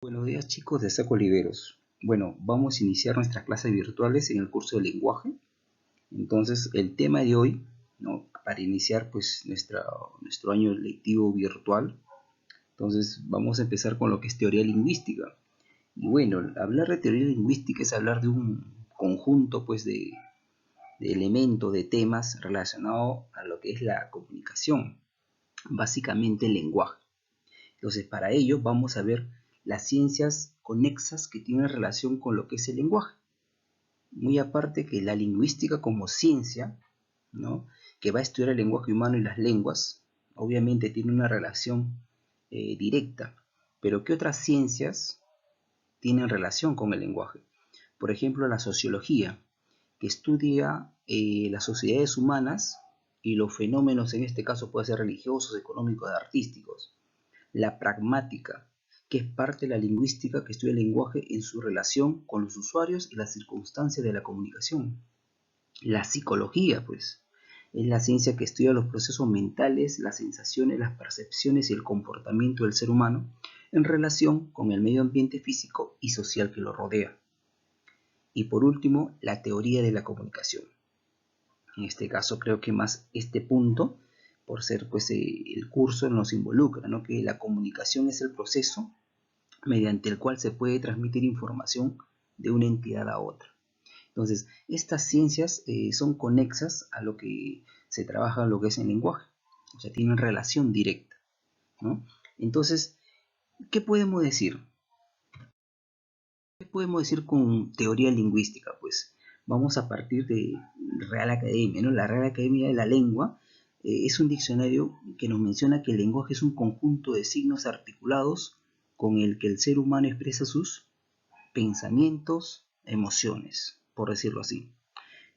Buenos días chicos de Saco Oliveros. Bueno, vamos a iniciar nuestras clases virtuales en el curso de lenguaje. Entonces, el tema de hoy, ¿no? Para iniciar pues nuestro año lectivo virtual, entonces vamos a empezar con lo que es teoría lingüística. Y bueno, hablar de teoría lingüística es hablar de un conjunto pues de elementos, de temas relacionados a lo que es la comunicación, básicamente el lenguaje. Entonces, para ello vamos a ver las ciencias conexas que tienen relación con lo que es el lenguaje. Muy aparte que la lingüística como ciencia, ¿no? Que va a estudiar el lenguaje humano y las lenguas, obviamente tiene una relación directa. Pero ¿qué otras ciencias tienen relación con el lenguaje? Por ejemplo, la sociología, que estudia las sociedades humanas y los fenómenos, en este caso pueden ser religiosos, económicos, artísticos. La pragmática, que es parte de la lingüística que estudia el lenguaje en su relación con los usuarios y las circunstancias de la comunicación. La psicología, pues, es la ciencia que estudia los procesos mentales, las sensaciones, las percepciones y el comportamiento del ser humano en relación con el medio ambiente físico y social que lo rodea. Y por último, la teoría de la comunicación. En este caso creo que más este punto, por ser pues el curso nos involucra, ¿no? Que la comunicación es el proceso mediante el cual se puede transmitir información de una entidad a otra. Entonces, estas ciencias son conexas a lo que se trabaja, lo que es el lenguaje, o sea, tienen relación directa, ¿no? Entonces, ¿qué podemos decir? ¿Qué podemos decir con teoría lingüística? Pues vamos a partir de Real Academia, ¿no? La Real Academia de la Lengua es un diccionario que nos menciona que el lenguaje es un conjunto de signos articulados con el que el ser humano expresa sus pensamientos, emociones, por decirlo así.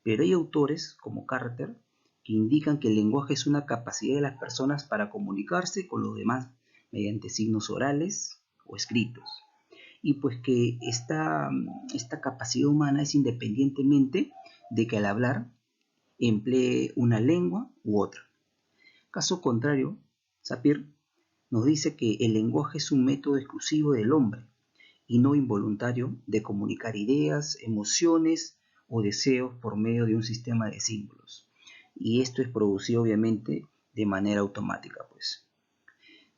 Pero hay autores, como Carter, que indican que el lenguaje es una capacidad de las personas para comunicarse con los demás mediante signos orales o escritos. Y pues que esta capacidad humana es independientemente de que al hablar emplee una lengua u otra. Caso contrario, Sapir nos dice que el lenguaje es un método exclusivo del hombre y no involuntario de comunicar ideas, emociones o deseos por medio de un sistema de símbolos. Y esto es producido obviamente de manera automática, pues.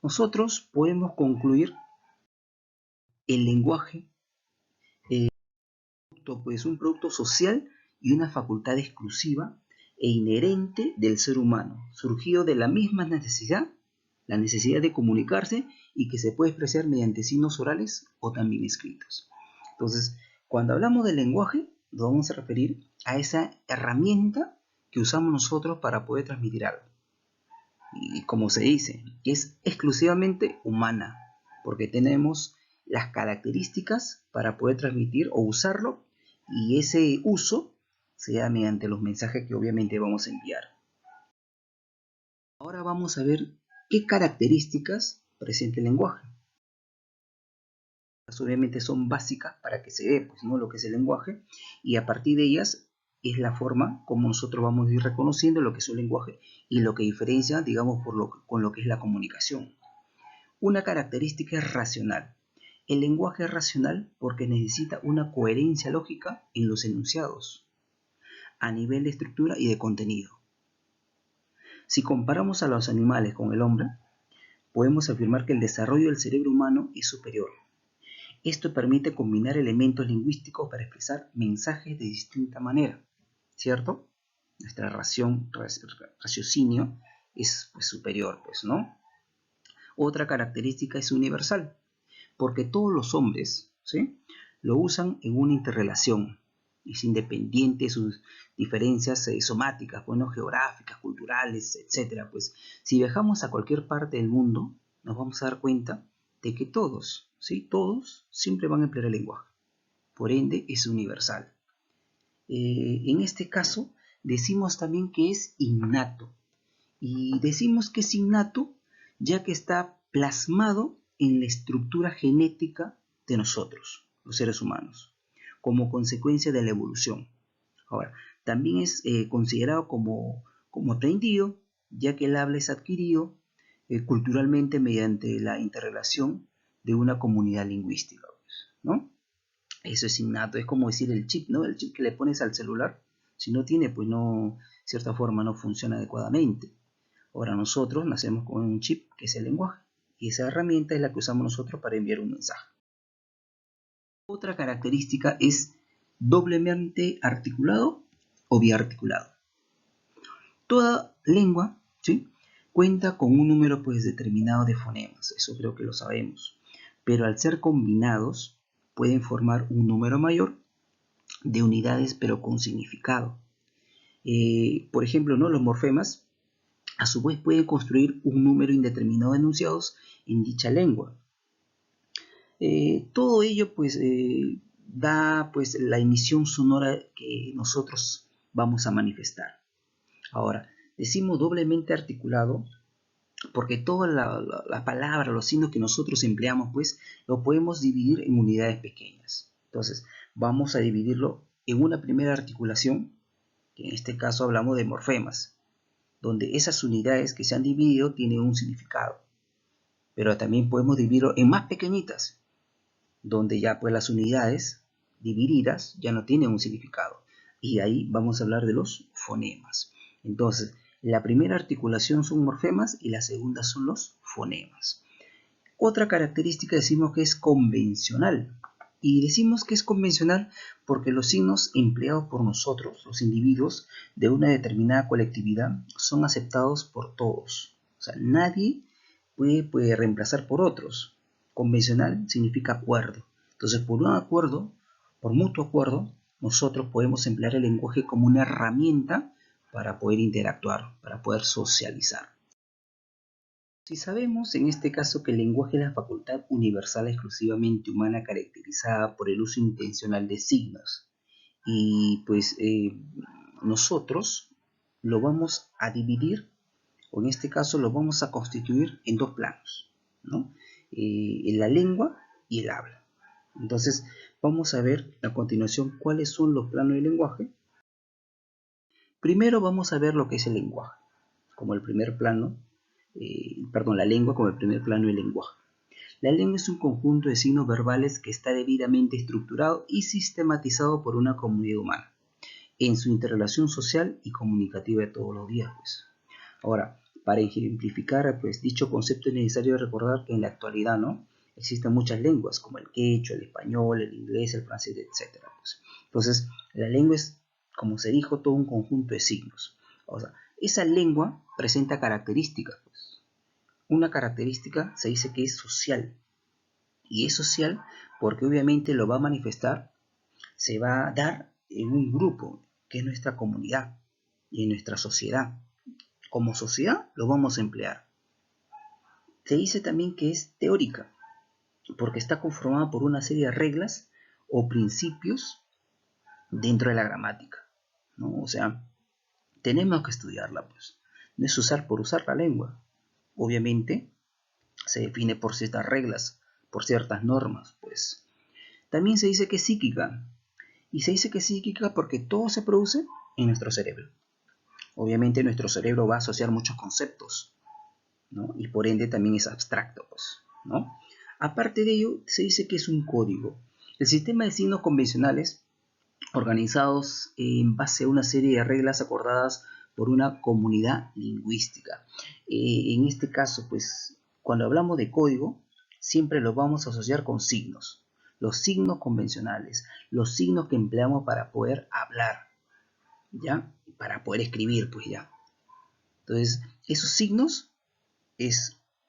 Nosotros podemos concluir el lenguaje pues un producto social y una facultad exclusiva e inherente del ser humano, surgido de la misma necesidad, la necesidad de comunicarse y que se puede expresar mediante signos orales o también escritos. Entonces, cuando hablamos del lenguaje, nos vamos a referir a esa herramienta que usamos nosotros para poder transmitir algo. Y como se dice, es exclusivamente humana, porque tenemos las características para poder transmitir o usarlo, y ese uso sea mediante los mensajes que obviamente vamos a enviar. Ahora vamos a ver qué características presenta el lenguaje. Obviamente son básicas para que se vea pues, ¿no? Lo que es el lenguaje, y a partir de ellas es la forma como nosotros vamos a ir reconociendo lo que es un lenguaje y lo que diferencia, digamos, con lo que es la comunicación. Una característica es racional. El lenguaje es racional porque necesita una coherencia lógica en los enunciados, a nivel de estructura y de contenido. Si comparamos a los animales con el hombre, podemos afirmar que el desarrollo del cerebro humano es superior. Esto permite combinar elementos lingüísticos para expresar mensajes de distinta manera, ¿cierto? Nuestra raciocinio es pues, superior, pues, ¿no? Otra característica es universal, porque todos los hombres, ¿sí? Lo usan en una interrelación. Es independiente de sus diferencias somáticas, bueno, geográficas, culturales, etc. Pues si viajamos a cualquier parte del mundo, nos vamos a dar cuenta de que todos, ¿sí? Todos siempre van a emplear el lenguaje. Por ende, es universal. En este caso, decimos también que es innato. Y decimos que es innato ya que está plasmado en la estructura genética de nosotros, los seres humanos, como consecuencia de la evolución. Ahora, también es considerado como aprendido, ya que el habla es adquirido culturalmente mediante la interrelación de una comunidad lingüística, ¿no? Eso es innato, es como decir el chip, ¿no? El chip que le pones al celular, si no tiene, pues no, de cierta forma no funciona adecuadamente. Ahora nosotros nacemos con un chip que es el lenguaje, y esa herramienta es la que usamos nosotros para enviar un mensaje. Otra característica es doblemente articulado o biarticulado. Toda lengua, ¿sí?, cuenta con un número pues determinado de fonemas, eso creo que lo sabemos, pero al ser combinados pueden formar un número mayor de unidades pero con significado. Por ejemplo, ¿no?, los morfemas a su vez pueden construir un número indeterminado de enunciados en dicha lengua. Todo ello pues da pues la emisión sonora que nosotros vamos a manifestar. Ahora, decimos doblemente articulado porque toda la palabra, los signos que nosotros empleamos, pues lo podemos dividir en unidades pequeñas. Entonces, vamos a dividirlo en una primera articulación, que en este caso hablamos de morfemas, donde esas unidades que se han dividido tienen un significado. Pero también podemos dividirlo en más pequeñitas, donde ya pues las unidades divididas ya no tienen un significado. Y ahí vamos a hablar de los fonemas. Entonces, la primera articulación son morfemas y la segunda son los fonemas. Otra característica decimos que es convencional. Y decimos que es convencional porque los signos empleados por nosotros, los individuos de una determinada colectividad, son aceptados por todos. O sea, nadie puede reemplazar por otros. Convencional significa acuerdo. Entonces, por un acuerdo, por mutuo acuerdo, nosotros podemos emplear el lenguaje como una herramienta para poder interactuar, para poder socializar. Si sabemos en este caso que el lenguaje es la facultad universal exclusivamente humana caracterizada por el uso intencional de signos, y pues nosotros lo vamos a dividir, o en este caso lo vamos a constituir en dos planos, ¿no? La lengua y el habla. Entonces vamos a ver a continuación cuáles son los planos del lenguaje. Primero vamos a ver lo que es el lenguaje, como el primer plano, la lengua como el primer plano del lenguaje. La lengua es un conjunto de signos verbales que está debidamente estructurado y sistematizado por una comunidad humana en su interrelación social y comunicativa de todos los días, pues. Ahora, para ejemplificar pues dicho concepto es necesario recordar que en la actualidad, ¿no?, existen muchas lenguas como el quechua, el español, el inglés, el francés, etc. Pues. Entonces, la lengua es, como se dijo, todo un conjunto de signos. O sea, esa lengua presenta características, pues. Una característica se dice que es social. Y es social porque obviamente lo va a manifestar, se va a dar en un grupo, que es nuestra comunidad y en nuestra sociedad. Como sociedad lo vamos a emplear. Se dice también que es teórica, porque está conformada por una serie de reglas o principios dentro de la gramática, ¿no? O sea, tenemos que estudiarla, pues. No es usar por usar la lengua. Obviamente se define por ciertas reglas, por ciertas normas, pues. También se dice que es psíquica, y se dice que es psíquica porque todo se produce en nuestro cerebro. Obviamente nuestro cerebro va a asociar muchos conceptos, ¿no? Y por ende también es abstracto, pues, ¿no? Aparte de ello, se dice que es un código. El sistema de signos convencionales organizados en base a una serie de reglas acordadas por una comunidad lingüística. En este caso, pues, cuando hablamos de código, siempre lo vamos a asociar con signos. Los signos convencionales, los signos que empleamos para poder hablar, ¿ya? Para poder escribir, pues ya. Entonces, esos signos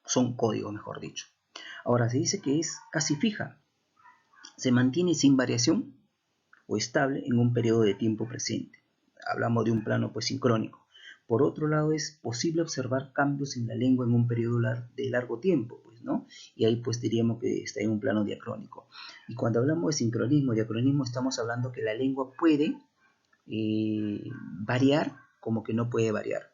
son códigos, mejor dicho. Ahora, se dice que es casi fija. Se mantiene sin variación o estable en un periodo de tiempo presente. Hablamos de un plano pues sincrónico. Por otro lado, es posible observar cambios en la lengua en un periodo de largo tiempo, pues, ¿no? Y ahí pues diríamos que está en un plano diacrónico. Y cuando hablamos de sincronismo, diacronismo, estamos hablando que la lengua puede variar como que no puede variar.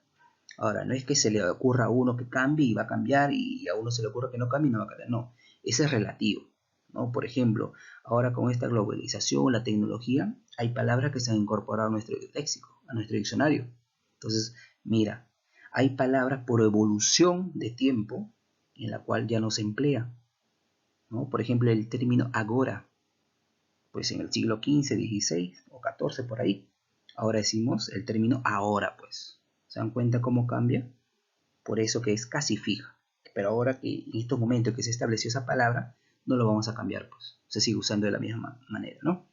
Ahora, no es que se le ocurra a uno que cambie y va a cambiar y a uno se le ocurra que no cambie y no va a cambiar. No, eso es relativo, ¿no? Por ejemplo, ahora con esta globalización, la tecnología, hay palabras que se han incorporado a nuestro léxico, a nuestro diccionario. Entonces, mira, hay palabras por evolución de tiempo en la cual ya no se emplea. ¿no? Por ejemplo, el término agora, pues en el siglo XV, XVI o XIV por ahí. Ahora decimos el término ahora, pues. ¿Se dan cuenta cómo cambia? Por eso que es casi fija. Pero ahora que en estos momentos que se estableció esa palabra, no lo vamos a cambiar, pues. Se sigue usando de la misma manera, ¿no?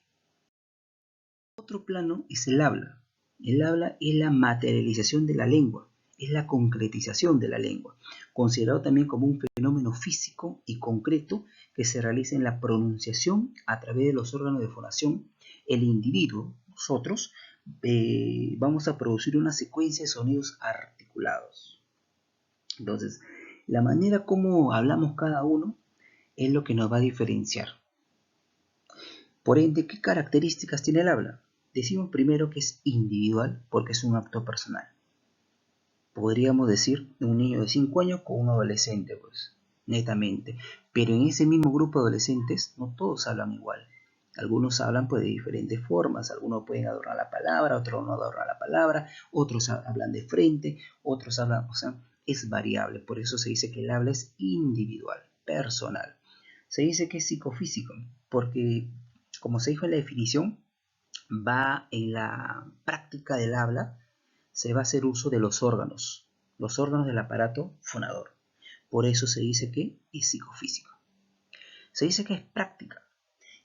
Otro plano es el habla. El habla es la materialización de la lengua, es la concretización de la lengua, considerado también como un fenómeno físico y concreto que se realiza en la pronunciación a través de los órganos de fonación. El individuo, nosotros, vamos a producir una secuencia de sonidos articulados. Entonces, la manera como hablamos cada uno es lo que nos va a diferenciar. Por ende, ¿qué características tiene el habla? Decimos primero que es individual porque es un acto personal. Podríamos decir un niño de 5 años con un adolescente, pues, netamente. Pero en ese mismo grupo de adolescentes no todos hablan igual. Algunos hablan pues de diferentes formas, algunos pueden adornar la palabra, otros no adornan la palabra, otros hablan de frente, otros hablan, o sea, es variable. Por eso se dice que el habla es individual, personal. Se dice que es psicofísico, porque como se dijo en la definición, va en la práctica del habla, se va a hacer uso de los órganos del aparato fonador. Por eso se dice que es psicofísico. Se dice que es práctica.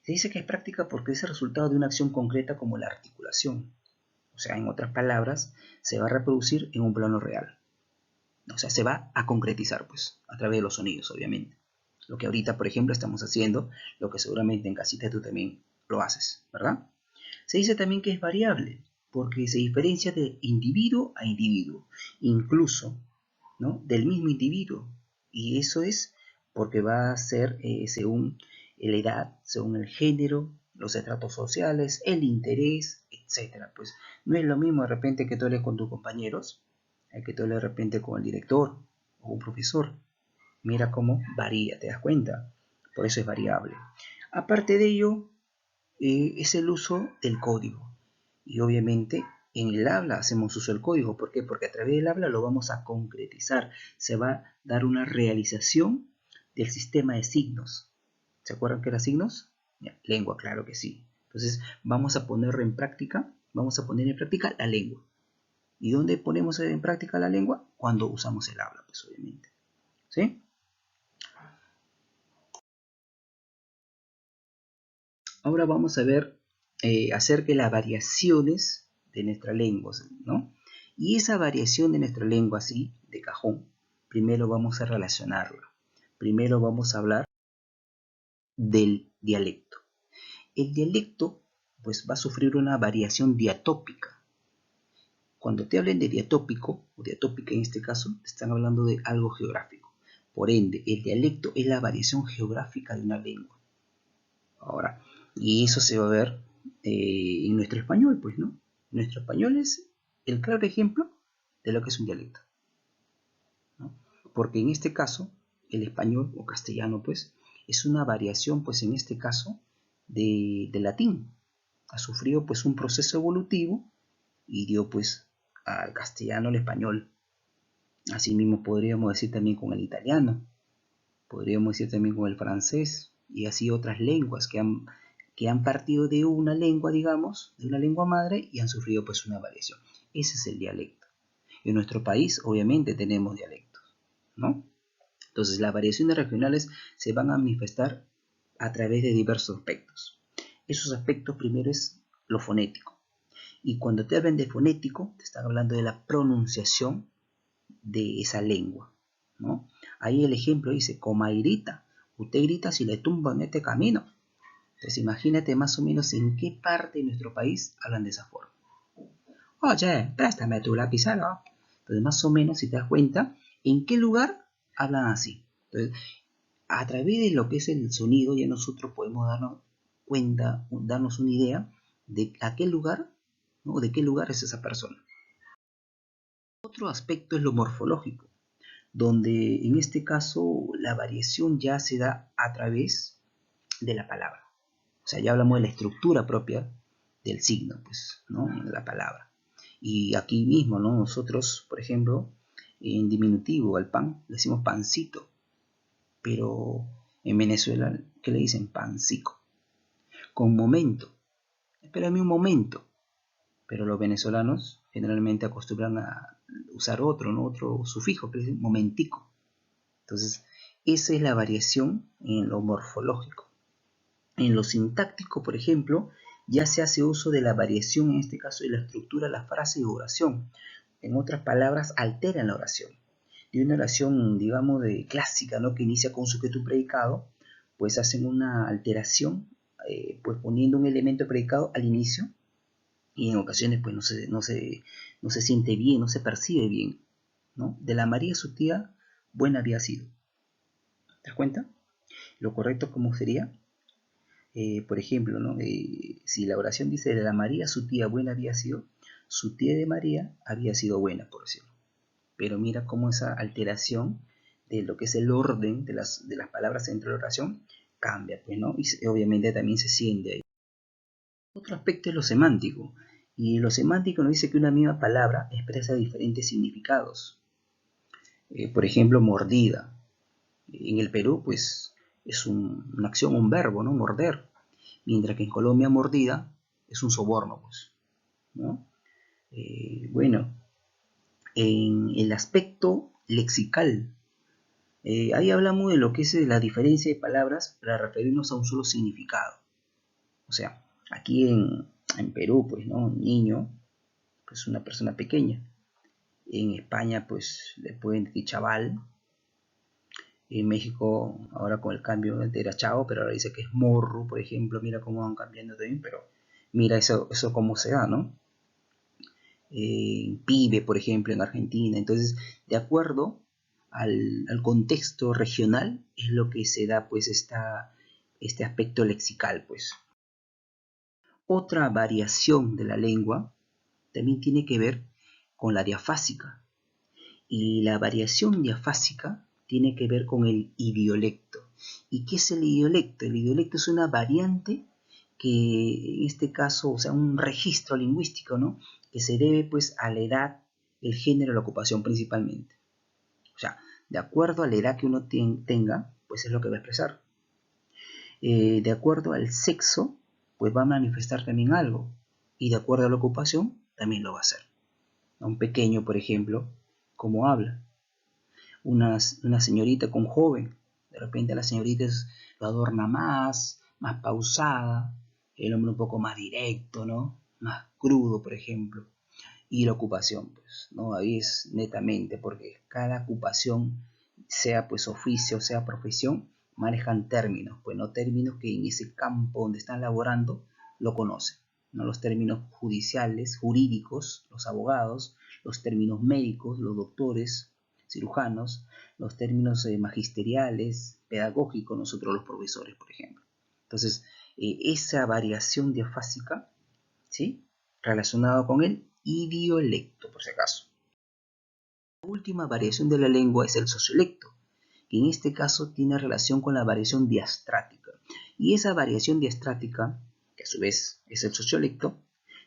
Se dice que es práctica porque es el resultado de una acción concreta como la articulación. O sea, en otras palabras, se va a reproducir en un plano real. O sea, se va a concretizar, pues, a través de los sonidos, obviamente. Lo que ahorita, por ejemplo, estamos haciendo, lo que seguramente en casita tú también lo haces, ¿verdad? Se dice también que es variable, porque se diferencia de individuo a individuo, incluso, ¿no?, del mismo individuo. Y eso es porque va a ser según la edad, según el género, los estratos sociales, el interés, etcétera. Pues no es lo mismo de repente que tú hables con tus compañeros, que tú hables de repente con el director o un profesor. Mira cómo varía, ¿te das cuenta? Por eso es variable. Aparte de ello, es el uso del código. Y obviamente en el habla hacemos uso del código. ¿Por qué? Porque a través del habla lo vamos a concretizar. Se va a dar una realización del sistema de signos. ¿Se acuerdan qué eran signos? Lengua, claro que sí. Entonces vamos a poner en práctica la lengua. ¿Y dónde ponemos en práctica la lengua? Cuando usamos el habla, pues obviamente. ¿Sí? Ahora vamos a ver acerca de las variaciones de nuestra lengua, ¿no? Y esa variación de nuestra lengua, así, de cajón, primero vamos a relacionarla. Primero vamos a hablar del dialecto. El dialecto, pues, va a sufrir una variación diatópica. Cuando te hablen de diatópico, o diatópica en este caso, te están hablando de algo geográfico. Por ende, el dialecto es la variación geográfica de una lengua. Ahora, y eso se va a ver en nuestro español, pues, ¿no? Nuestro español es el claro ejemplo de lo que es un dialecto, ¿no? Porque en este caso, el español o castellano, pues, es una variación, pues, en este caso, del latín. Ha sufrido, pues, un proceso evolutivo y dio, pues, al castellano el español. Asimismo, podríamos decir también con el italiano, podríamos decir también con el francés y así otras lenguas que han partido de una lengua, digamos, de una lengua madre y han sufrido pues una variación. Ese es el dialecto. En nuestro país obviamente tenemos dialectos, ¿no? Entonces las variaciones regionales se van a manifestar a través de diversos aspectos. Esos aspectos primero es lo fonético. Y cuando te hablan de fonético, te están hablando de la pronunciación de esa lengua, ¿no? Ahí el ejemplo dice, coma y grita. Usted grita si le tumba en este camino. Entonces imagínate más o menos en qué parte de nuestro país hablan de esa forma. Oye, préstame tu lapicero. Entonces más o menos, si te das cuenta, en qué lugar hablan así. Entonces, a través de lo que es el sonido, ya nosotros podemos darnos cuenta, darnos una idea de a qué lugar, ¿no?, de qué lugar es esa persona. Otro aspecto es lo morfológico, donde en este caso la variación ya se da a través de la palabra. O sea, ya hablamos de la estructura propia del signo, pues, ¿no?, de la palabra. Y aquí mismo, ¿no?, nosotros, por ejemplo, en diminutivo al pan le decimos pancito, pero En Venezuela, ¿qué le dicen? Pancico. Con momento. Espérame un momento. Pero los venezolanos generalmente acostumbran a usar otro, ¿no? Otro sufijo, que es momentico. Entonces, esa es la variación en lo morfológico. En lo sintáctico, por ejemplo, ya se hace uso de la variación, en este caso, de la estructura de la frase y oración. En otras palabras, alteran la oración. De una oración, digamos, de clásica, ¿no? Que inicia con sujeto y predicado, pues hacen una alteración, pues poniendo un elemento predicado al inicio, y en ocasiones pues no se siente bien, no se percibe bien, ¿no? De la María su tía, buena había sido. ¿Te das cuenta? Lo correcto, ¿cómo sería? Por ejemplo, ¿no? Si la oración dice de la María su tía buena había sido, su tía de María había sido buena, por decirlo. Pero mira cómo esa alteración de lo que es el orden de las palabras dentro de la oración cambia, pues, ¿no? Y obviamente también se siente ahí. Otro aspecto es lo semántico. Y lo semántico nos dice que una misma palabra expresa diferentes significados. Por ejemplo, mordida. En el Perú, pues, es una acción, un verbo, ¿no? Morder. Mientras que en Colombia, mordida es un soborno, pues, ¿no? Bueno, en el aspecto lexical, ahí hablamos de lo que es la diferencia de palabras para referirnos a un solo significado. O sea, aquí en Perú, pues, ¿no? Un niño, pues una persona pequeña. En España, pues, le pueden decir chaval. En México, ahora con el cambio, era chavo, pero ahora dice que es morro, por ejemplo. Mira cómo van cambiando también, pero mira eso cómo se da, ¿no? Pibe, por ejemplo, en Argentina. Entonces, de acuerdo al contexto regional, es lo que se da, pues, este aspecto lexical, pues. Otra variación de la lengua también tiene que ver con la diafásica. Y la variación diafásica tiene que ver con el idiolecto. ¿Y qué es el idiolecto? El idiolecto es una variante que en este caso, o sea, un registro lingüístico, ¿no? Que se debe pues a la edad, el género, la ocupación principalmente. O sea, de acuerdo a la edad que uno tenga, pues es lo que va a expresar. De acuerdo al sexo, pues va a manifestar también algo. Y de acuerdo a la ocupación, también lo va a hacer. A un pequeño, por ejemplo, cómo habla. Una señorita con un joven, de repente la señorita lo adorna más pausada, el hombre un poco más directo, ¿no? Más crudo, por ejemplo. Y la ocupación, pues, ¿no? Ahí es netamente, porque cada ocupación, sea pues oficio, sea profesión, manejan términos, pues no términos que en ese campo donde están laborando lo conocen, ¿no? Los términos judiciales, jurídicos, los abogados, los términos médicos, los doctores, cirujanos, los términos magisteriales, pedagógicos, nosotros los profesores, por ejemplo. Entonces, esa variación diafásica, ¿sí? Relacionado con el idiolecto, por si acaso. La última variación de la lengua es el sociolecto, que en este caso tiene relación con la variación diastrática. Y esa variación diastrática, que a su vez es el sociolecto,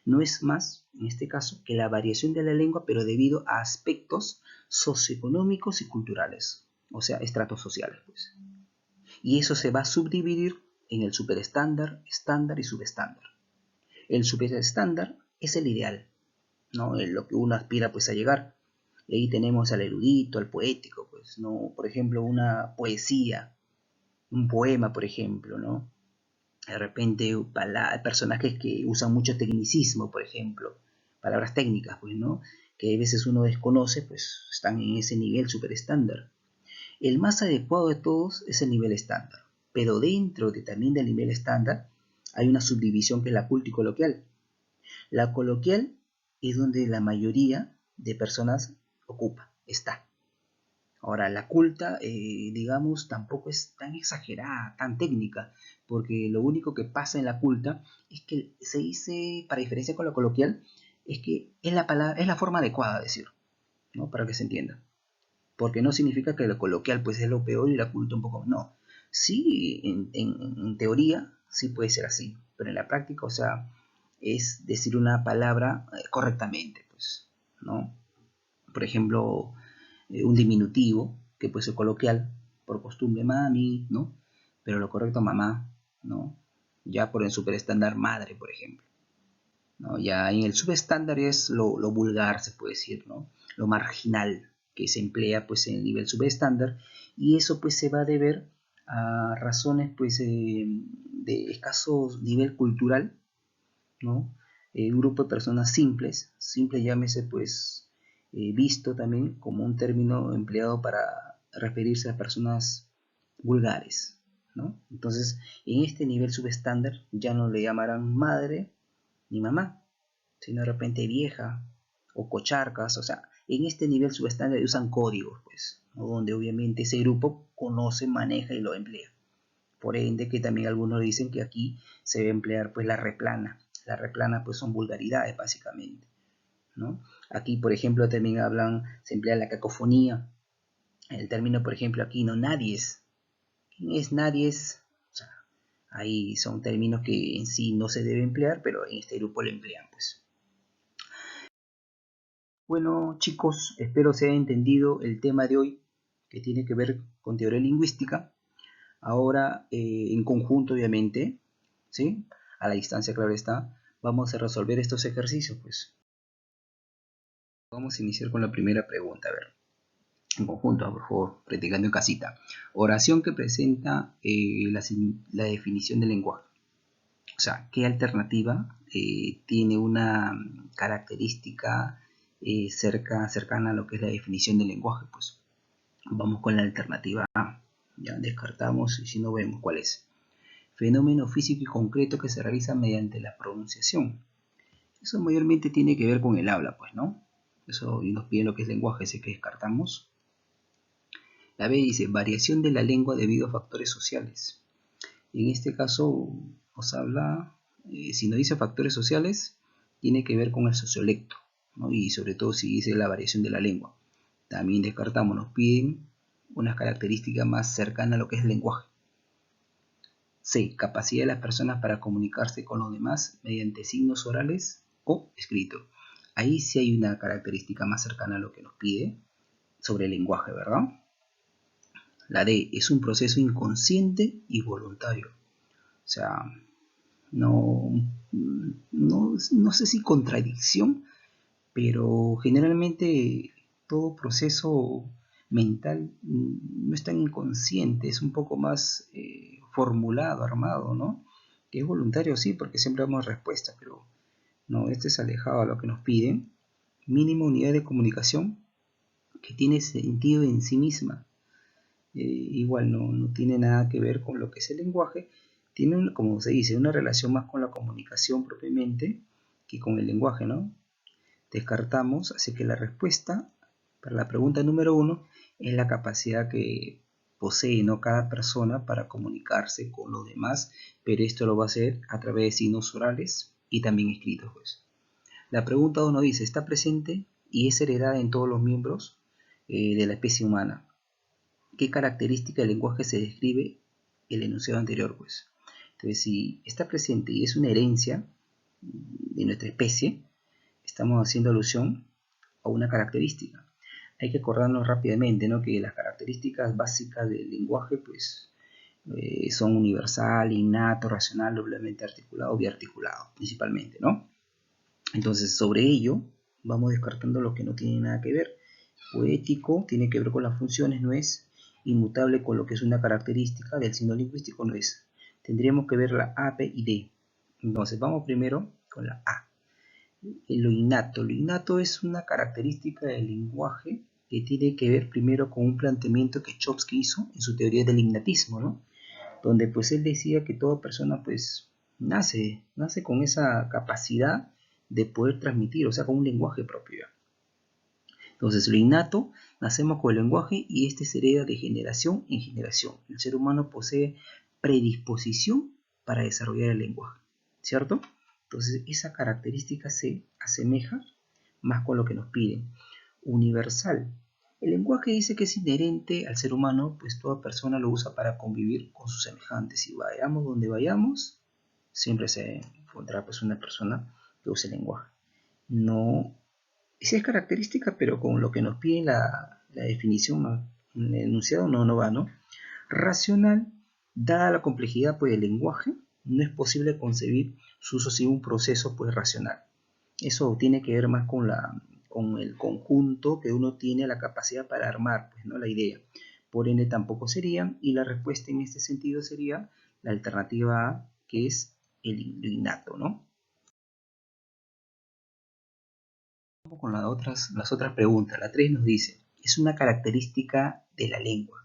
no es más, en este caso, que la variación de la lengua, pero debido a aspectos socioeconómicos y culturales, o sea, estratos sociales, pues. Y eso se va a subdividir en el superestándar, estándar y subestándar. El superestándar es el ideal, ¿no? En lo que uno aspira pues a llegar. Y ahí tenemos al erudito, al poético, pues, ¿no? Por ejemplo, una poesía, un poema, por ejemplo, ¿no? De repente personajes que usan mucho tecnicismo, por ejemplo, palabras técnicas, pues, ¿no? Que a veces uno desconoce, pues están en ese nivel super estándar. El más adecuado de todos es el nivel estándar, pero dentro también del nivel estándar hay una subdivisión que es la culta y coloquial. La coloquial es donde la mayoría de personas ocupa, está. Ahora, la culta, digamos, tampoco es tan exagerada, tan técnica, porque lo único que pasa en la culta es que se dice, para diferencia con la coloquial, es que es la palabra, es la forma adecuada de decir, ¿no? Para que se entienda. Porque no significa que lo coloquial pues es lo peor y la culta un poco, no. Sí, en teoría sí puede ser así, pero en la práctica, o sea, es decir una palabra correctamente, pues, ¿no? Por ejemplo, un diminutivo, que puede ser coloquial, por costumbre, mami, ¿no? pero lo correcto mamá, ¿no? Ya por el superestándar madre, por ejemplo, ¿no? Ya en el subestándar es lo vulgar, se puede decir, ¿no? Lo marginal que se emplea pues en el nivel subestándar, y eso pues se va a deber a razones pues de escaso nivel cultural, ¿no? Un grupo de personas simples, simple llámese pues visto también como un término empleado para referirse a personas vulgares, ¿no? Entonces, en este nivel subestándar ya no le llamarán madre ni mamá, sino de repente vieja o cocharcas, o sea, en este nivel subestándar usan códigos, pues, ¿no? Donde obviamente ese grupo conoce, maneja y lo emplea. Por ende, que también algunos dicen que aquí se debe emplear pues la replana. La replana pues son vulgaridades básicamente, ¿no? Aquí, por ejemplo, también se emplea la cacofonía. El término, por ejemplo, aquí no nadie es. ¿Quién es nadie es? O sea, ahí son términos que en sí no se debe emplear, pero en este grupo lo emplean, pues. Bueno, chicos, espero se haya entendido el tema de hoy, que tiene que ver con teoría lingüística. Ahora, en conjunto, obviamente, ¿sí? A la distancia, claro está, vamos a resolver estos ejercicios, pues. Vamos a iniciar con la primera pregunta, a ver, en conjunto, por favor, practicando en casita. Oración que presenta la definición del lenguaje. O sea, ¿qué alternativa tiene una característica cercana a lo que es la definición del lenguaje? Pues vamos con la alternativa A. Ya descartamos y si no vemos cuál es. Fenómeno físico y concreto que se realiza mediante la pronunciación. Eso mayormente tiene que ver con el habla, pues, ¿no? Eso y nos pide lo que es lenguaje, ese que descartamos. La B dice variación de la lengua debido a factores sociales. En este caso nos habla, si no dice factores sociales, tiene que ver con el sociolecto, ¿no? Y sobre todo si dice la variación de la lengua. También descartamos, nos piden unas características más cercanas a lo que es el lenguaje. C. Capacidad de las personas para comunicarse con los demás mediante signos orales o escrito. Ahí sí hay una característica más cercana a lo que nos pide sobre el lenguaje, ¿verdad? La D. Es un proceso inconsciente y voluntario. O sea, no sé si contradicción, pero generalmente todo proceso mental no es tan inconsciente, es un poco más formulado, armado, ¿no? Que es voluntario, sí, porque siempre damos respuesta, pero no, este es alejado a lo que nos piden. Mínima unidad de comunicación que tiene sentido en sí misma. Igual no tiene nada que ver con lo que es el lenguaje, tiene, como se dice, una relación más con la comunicación propiamente que con el lenguaje, ¿no? Descartamos, así que la respuesta para la pregunta número 1 es la capacidad que posee, ¿no?, cada persona para comunicarse con los demás, pero esto lo va a hacer a través de signos orales y también escritos, pues. La pregunta 1 dice, ¿está presente y es heredada en todos los miembros de la especie humana? ¿Qué característica del lenguaje se describe el enunciado anterior? Pues, entonces, si está presente y es una herencia de nuestra especie, estamos haciendo alusión a una característica. Hay que acordarnos rápidamente, ¿no?, que las características básicas del lenguaje pues, son universal, innato, racional, doblemente articulado, biarticulado, principalmente, ¿no? Entonces, sobre ello, vamos descartando lo que no tiene nada que ver. Poético tiene que ver con las funciones, no es inmutable con lo que es una característica del signo lingüístico, no es. Tendríamos que ver la A, B y D. Entonces, vamos primero con la A. Lo innato. Lo innato es una característica del lenguaje que tiene que ver primero con un planteamiento que Chomsky hizo en su teoría del innatismo, ¿no? Donde pues él decía que toda persona pues nace con esa capacidad de poder transmitir, o sea, con un lenguaje propio. Entonces, lo innato, nacemos con el lenguaje y este se hereda de generación en generación. El ser humano posee predisposición para desarrollar el lenguaje, ¿cierto? Entonces, esa característica se asemeja más con lo que nos piden. Universal. El lenguaje dice que es inherente al ser humano, pues toda persona lo usa para convivir con sus semejantes. Y vayamos donde vayamos, siempre se encontrará pues una persona que use el lenguaje. No, esa es característica, pero con lo que nos pide la definición, el enunciado no va, ¿no? Racional Dada la complejidad pues, del lenguaje, no es posible concebir su uso sin un proceso pues, racional. Eso tiene que ver más con el conjunto que uno tiene la capacidad para armar pues, ¿no? La idea. Por ende tampoco sería, y la respuesta en este sentido sería la alternativa A, que es el innato, ¿no? Vamos con las otras preguntas. La 3 nos dice, es una característica de la lengua.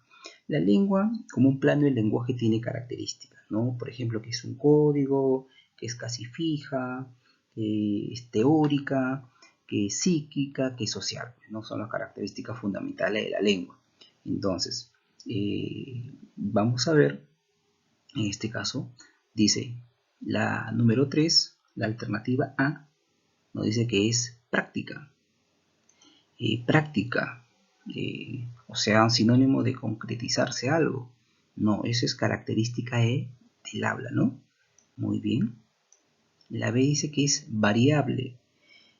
La lengua, como un plano del lenguaje, tiene características, ¿no? Por ejemplo, que es un código, que es casi fija, que es teórica, que es psíquica, que es social, ¿no? Son las características fundamentales de la lengua. Entonces, vamos a ver, en este caso, dice la número 3, la alternativa A, nos dice que es práctica. Práctica, o sea, un sinónimo de concretizarse algo. No, eso es característica del habla, ¿no? Muy bien. La B dice que es variable.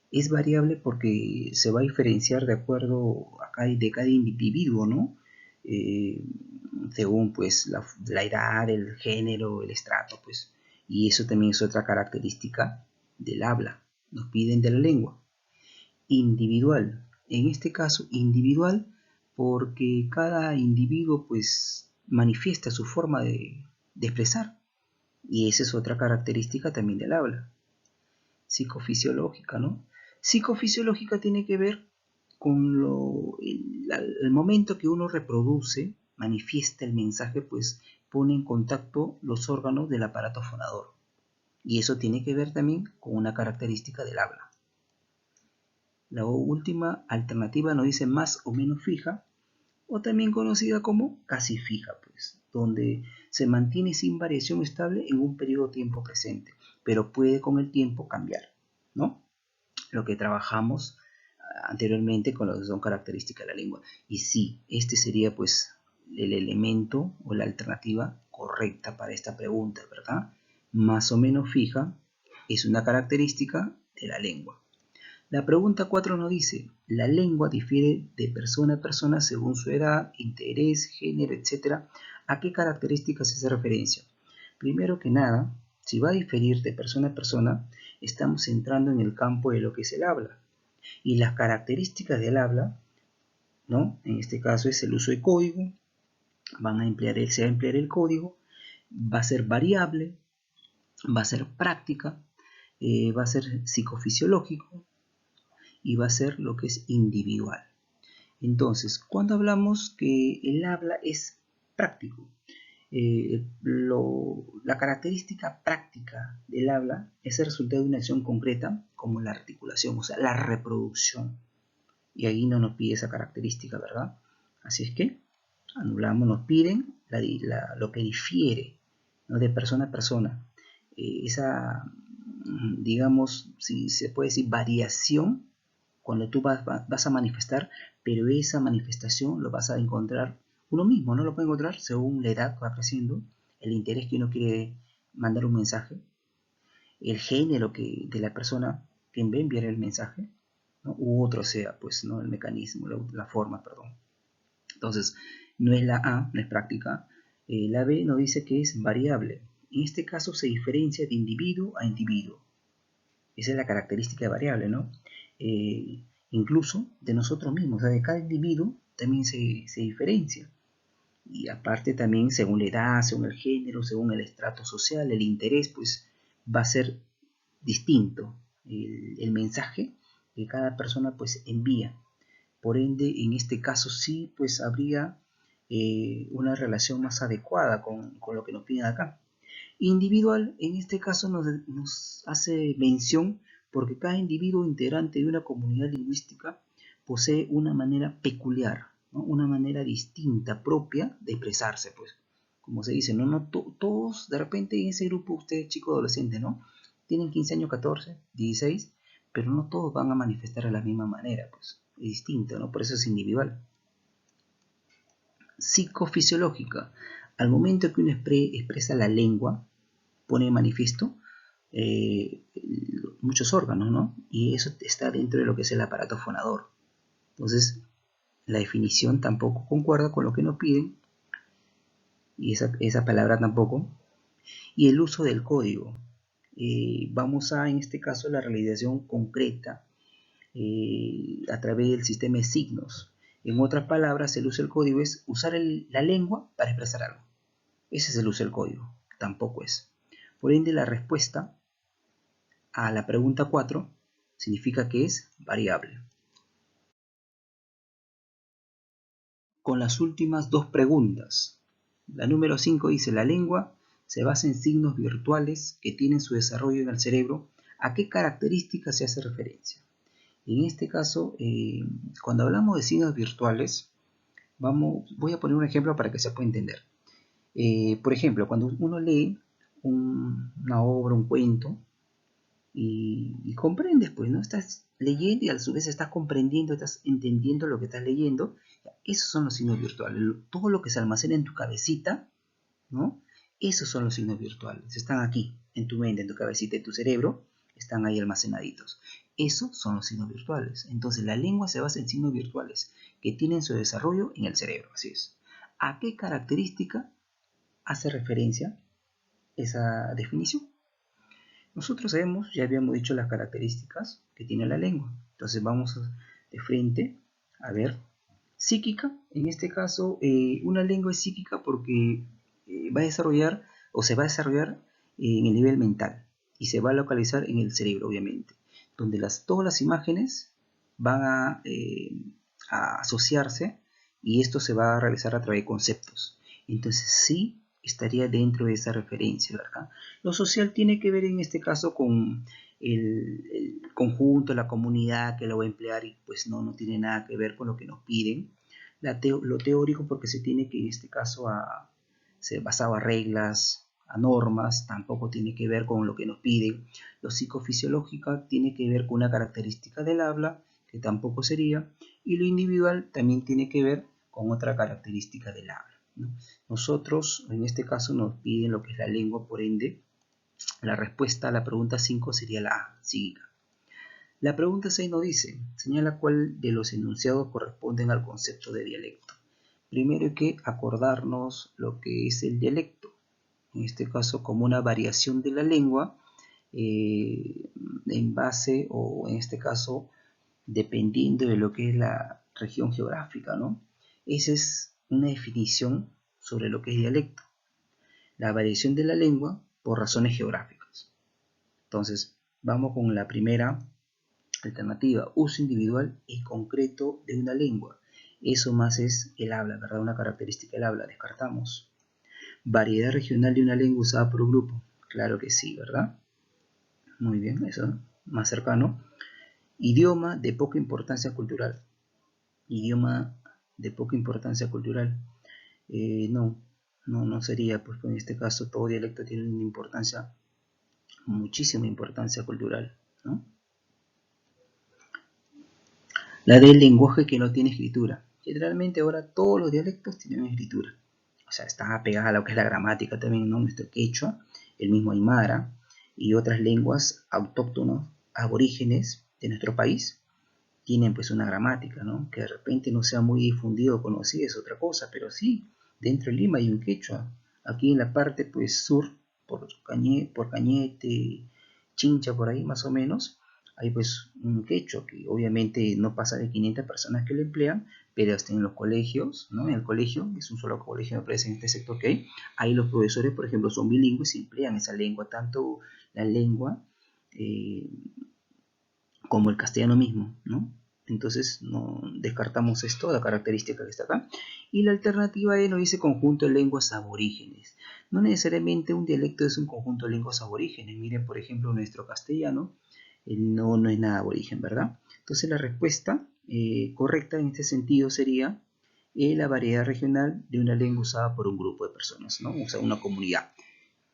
Es variable porque se va a diferenciar de acuerdo de cada individuo, ¿no? Eh, Según pues la edad, el género, el estrato, pues. Y eso también es otra característica del habla. Nos piden de la lengua. Individual. En este caso, individual porque cada individuo pues manifiesta su forma de expresar. Y esa es otra característica también del habla. Psicofisiológica, ¿no? Psicofisiológica tiene que ver con el momento que uno reproduce, manifiesta el mensaje, pues pone en contacto los órganos del aparato fonador. Y eso tiene que ver también con una característica del habla. La última alternativa nos dice más o menos fija, o también conocida como casi fija, pues, donde se mantiene sin variación estable en un periodo de tiempo presente, pero puede con el tiempo cambiar, ¿no? Lo que trabajamos anteriormente con lo que son características de la lengua. Y sí, este sería pues el elemento o la alternativa correcta para esta pregunta, ¿verdad? Más o menos fija es una característica de la lengua. La pregunta 4 nos dice, la lengua difiere de persona a persona según su edad, interés, género, etc. ¿A qué características se hace referencia? Primero que nada, si va a diferir de persona a persona, estamos entrando en el campo de lo que es el habla. Y las características del habla, ¿no? En este caso es el uso de código, se va a emplear el código, va a ser variable, va a ser práctica, va a ser psicofisiológico, y va a ser lo que es individual. Entonces, cuando hablamos que el habla es práctico, la característica práctica del habla es el resultado de una acción concreta como la articulación, o sea, la reproducción. Y ahí no nos pide esa característica, ¿verdad? Así es que anulamos, nos piden lo que difiere, ¿no? De persona a persona. Esa, digamos, si se puede decir, variación cuando tú vas a manifestar, pero esa manifestación lo vas a encontrar uno mismo, no lo puede encontrar según la edad que va creciendo, el interés que uno quiere mandar un mensaje, el género de la persona que va a enviar el mensaje, ¿no? U otro sea, pues, ¿no? El mecanismo, la forma, perdón. Entonces, no es la A, no es práctica. La B nos dice que es variable. En este caso se diferencia de individuo a individuo. Esa es la característica de variable, ¿no? Incluso de nosotros mismos, o sea, de cada individuo también se diferencia. Y aparte también según la edad, según el género, según el estrato social, el interés, pues va a ser distinto el mensaje que cada persona pues envía. Por ende, en este caso sí, pues habría una relación más adecuada con lo que nos piden acá. Individual, en este caso nos hace mención porque cada individuo integrante de una comunidad lingüística posee una manera peculiar, ¿no? Una manera distinta, propia de expresarse, pues. Como se dice, todos, de repente en ese grupo, ustedes chicos adolescentes, ¿no? Tienen 15 años, 14, 16, pero no todos van a manifestar de la misma manera, pues. Es distinto, ¿no? Por eso es individual. Psicofisiológica. Al momento que uno expresa la lengua, pone de manifiesto muchos órganos, ¿no? Y eso está dentro de lo que es el aparato fonador. Entonces, la definición tampoco concuerda con lo que nos piden y esa palabra tampoco. Y el uso del código. Vamos a, en este caso, la realización concreta a través del sistema de signos. En otras palabras, el uso del código es usar la lengua para expresar algo. Ese es el uso del código. Tampoco es. Por ende, la respuesta a la pregunta 4 significa que es variable. Con las últimas dos preguntas. La número 5 dice, la lengua se basa en signos virtuales que tienen su desarrollo en el cerebro. ¿A qué características se hace referencia? En este caso, cuando hablamos de signos virtuales, voy a poner un ejemplo para que se pueda entender. Por ejemplo, cuando uno lee una obra, un cuento, y comprendes, pues, ¿no? Estás leyendo y a su vez estás comprendiendo, estás entendiendo lo que estás leyendo. Esos son los signos virtuales. Todo lo que se almacena en tu cabecita, ¿no? Esos son los signos virtuales. Están aquí, en tu mente, en tu cabecita, en tu cerebro, están ahí almacenaditos. Esos son los signos virtuales. Entonces, la lengua se basa en signos virtuales que tienen su desarrollo en el cerebro. Así es. ¿A qué característica hace referencia esa definición? Nosotros sabemos, ya habíamos dicho las características que tiene la lengua. Entonces vamos de frente a ver. Psíquica, en este caso, una lengua es psíquica porque va a desarrollar o se va a desarrollar en el nivel mental y se va a localizar en el cerebro, obviamente, donde todas las imágenes van a asociarse y esto se va a realizar a través de conceptos. Entonces sí estaría dentro de esa referencia, ¿verdad? Lo social tiene que ver en este caso con el conjunto, la comunidad que lo va a emplear y pues no tiene nada que ver con lo que nos piden. Lo teórico porque se tiene que en este caso se basaba a reglas, a normas, tampoco tiene que ver con lo que nos piden. Lo psicofisiológico tiene que ver con una característica del habla, que tampoco sería, y lo individual también tiene que ver con otra característica del habla, ¿no? Nosotros, en este caso, nos piden lo que es la lengua, por ende, la respuesta a la pregunta 5 sería la A, psíquica. La pregunta 6 nos dice, señala cuál de los enunciados corresponden al concepto de dialecto. Primero hay que acordarnos lo que es el dialecto, en este caso como una variación de la lengua en base o en este caso dependiendo de lo que es la región geográfica, ¿no? Esa es una definición sobre lo que es dialecto. La variación de la lengua por razones geográficas. Entonces, vamos con la primera alternativa, uso individual y concreto de una lengua. Eso más es el habla, ¿verdad? Una característica del habla, descartamos. Variedad regional de una lengua usada por un grupo. Claro que sí, ¿verdad? Muy bien, eso más cercano. Idioma de poca importancia cultural. Idioma de poca importancia cultural. No sería, pues en este caso todo dialecto tiene una importancia, muchísima importancia cultural, ¿no? La del lenguaje que no tiene escritura. Generalmente ahora todos los dialectos tienen escritura. O sea, está apegada a lo que es la gramática también, ¿no? Nuestro quechua, el mismo aymara y otras lenguas autóctonas, aborígenes de nuestro país, tienen pues una gramática, ¿no? Que de repente no sea muy difundido o conocido es otra cosa, pero sí, dentro de Lima hay un quechua. Aquí en la parte pues sur, por Cañete, Chincha, por ahí más o menos, hay pues un quechua que obviamente no pasa de 500 personas que lo emplean, pero hasta en los colegios, ¿no? En el colegio, es un solo colegio me parece en este sector que hay, ahí los profesores, por ejemplo, son bilingües y emplean esa lengua, tanto la lengua como el castellano mismo, ¿no? Entonces no descartamos esto, la característica que está acá. Y la alternativa E nos dice conjunto de lenguas aborígenes. No necesariamente un dialecto es un conjunto de lenguas aborígenes. Miren, por ejemplo, nuestro castellano no es nada aborigen, ¿verdad? Entonces la respuesta correcta en este sentido sería la variedad regional de una lengua usada por un grupo de personas, ¿no? O sea, una comunidad.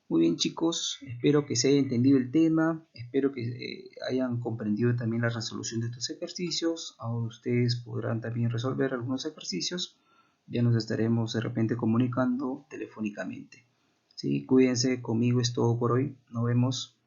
Muy bien, chicos, espero que se haya entendido el tema, espero que hayan comprendido también la resolución de estos ejercicios. Ahora ustedes podrán también resolver algunos ejercicios. Ya nos estaremos de repente comunicando telefónicamente. ¿Sí? Cuídense, conmigo es todo por hoy. Nos vemos.